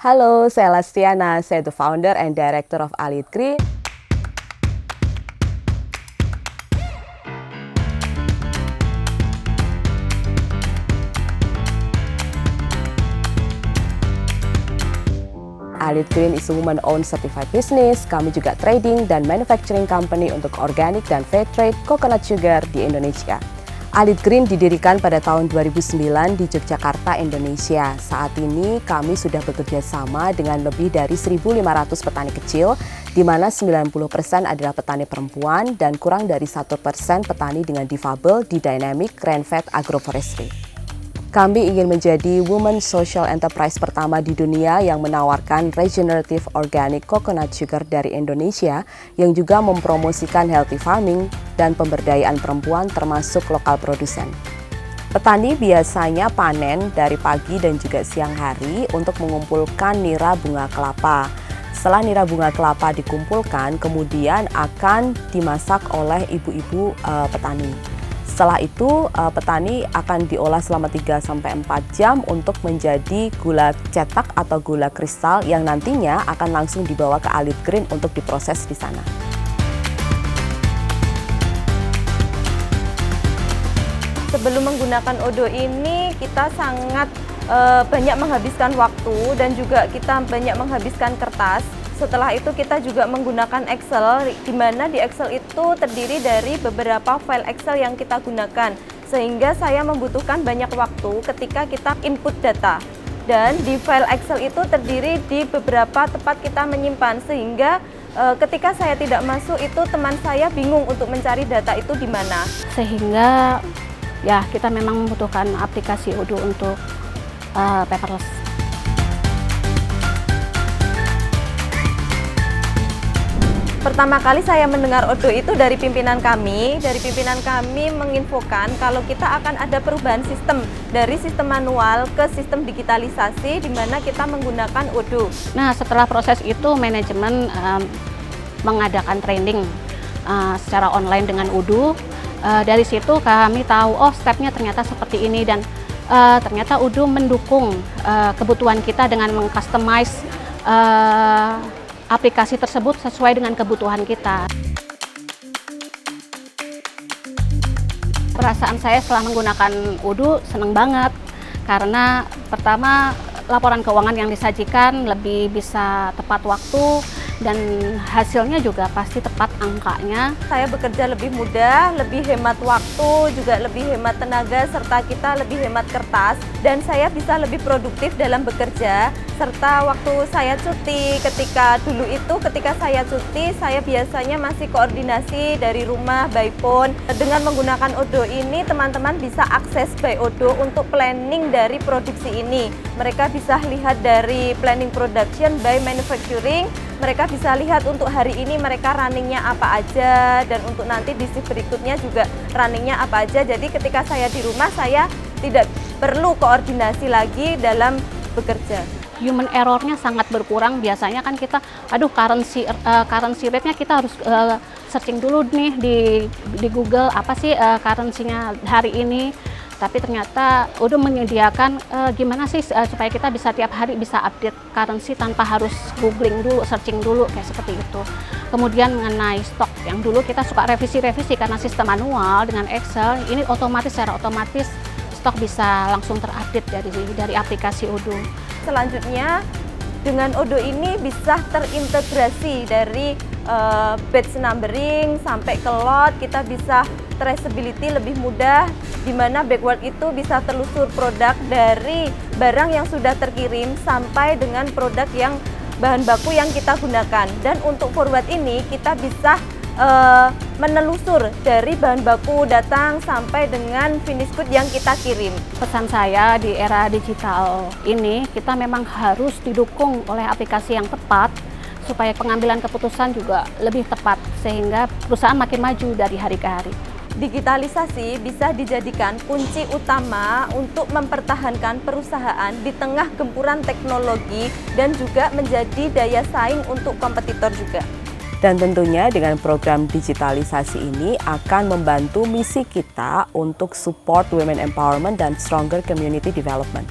Halo, saya Lastiana, saya the founder and director of Alit Green. Alit Green is a woman-owned certified business. Kami juga trading dan manufacturing company untuk organic dan fair trade coconut sugar di Indonesia. Alit Green didirikan pada tahun 2009 di Yogyakarta, Indonesia. Saat ini kami sudah bekerja sama dengan lebih dari 1.500 petani kecil, di mana 90% adalah petani perempuan dan kurang dari 1% petani dengan difabel di Dynamic Rainfed Agroforestry. Kami ingin menjadi women social enterprise pertama di dunia yang menawarkan regenerative organic coconut sugar dari Indonesia yang juga mempromosikan healthy farming dan pemberdayaan perempuan termasuk lokal produsen. Petani biasanya panen dari pagi dan juga siang hari untuk mengumpulkan nira bunga kelapa. Setelah nira bunga kelapa dikumpulkan, kemudian akan dimasak oleh ibu-ibu petani. Setelah itu, petani akan diolah selama 3-4 jam untuk menjadi gula cetak atau gula kristal yang nantinya akan langsung dibawa ke Alit Green untuk diproses di sana. Sebelum menggunakan Odo ini, kita sangat banyak menghabiskan waktu dan juga kita banyak menghabiskan kertas. Setelah itu kita juga menggunakan Excel, di mana di Excel itu terdiri dari beberapa file Excel yang kita gunakan. Sehingga saya membutuhkan banyak waktu ketika kita input data. Dan di file Excel itu terdiri di beberapa tempat kita menyimpan, sehingga ketika saya tidak masuk itu teman saya bingung untuk mencari data itu di mana. Sehingga ya kita memang membutuhkan aplikasi Odoo untuk paperless. Pertama kali saya mendengar Odoo itu dari pimpinan kami. Dari pimpinan kami menginfokan kalau kita akan ada perubahan sistem dari sistem manual ke sistem digitalisasi di mana kita menggunakan Odoo. Nah, setelah proses itu manajemen mengadakan training secara online dengan Odoo. Dari situ kami tahu, oh stepnya ternyata seperti ini dan ternyata Odoo mendukung kebutuhan kita dengan mengcustomize aplikasi tersebut sesuai dengan kebutuhan kita. Perasaan saya setelah menggunakan Odoo senang banget karena pertama laporan keuangan yang disajikan lebih bisa tepat waktu dan hasilnya juga pasti tepat angkanya. Saya bekerja lebih mudah, lebih hemat waktu, juga lebih hemat tenaga, serta kita lebih hemat kertas. Dan saya bisa lebih produktif dalam bekerja, serta waktu saya cuti. Ketika saya cuti, saya biasanya masih koordinasi dari rumah by phone. Dengan menggunakan Odoo ini, teman-teman bisa akses by Odoo untuk planning dari produksi ini. Mereka bisa lihat dari planning production by manufacturing. Mereka bisa lihat untuk hari ini mereka runningnya apa aja dan untuk nanti di shift berikutnya juga runningnya apa aja. Jadi ketika saya di rumah saya tidak perlu koordinasi lagi dalam bekerja. Human errornya sangat berkurang. Biasanya kan kita, currency rate-nya kita harus searching dulu nih di Google apa sih currency-nya hari ini. Tapi ternyata Odoo menyediakan gimana sih supaya kita bisa tiap hari bisa update currency tanpa harus googling dulu, searching dulu kayak seperti itu. Kemudian mengenai stok yang dulu kita suka revisi-revisi karena sistem manual dengan Excel, ini secara otomatis stok bisa langsung terupdate dari aplikasi Odoo. Selanjutnya dengan Odoo ini bisa terintegrasi dari batch numbering sampai ke lot, kita bisa traceability lebih mudah, di mana backward itu bisa telusur produk dari barang yang sudah terkirim sampai dengan produk yang bahan baku yang kita gunakan. Dan untuk forward ini kita bisa menelusur dari bahan baku datang sampai dengan finish good yang kita kirim. Pesan saya di era digital ini, kita memang harus didukung oleh aplikasi yang tepat supaya pengambilan keputusan juga lebih tepat sehingga perusahaan makin maju dari hari ke hari. Digitalisasi bisa dijadikan kunci utama untuk mempertahankan perusahaan di tengah gempuran teknologi dan juga menjadi daya saing untuk kompetitor juga. Dan tentunya dengan program digitalisasi ini akan membantu misi kita untuk support women empowerment dan stronger community development.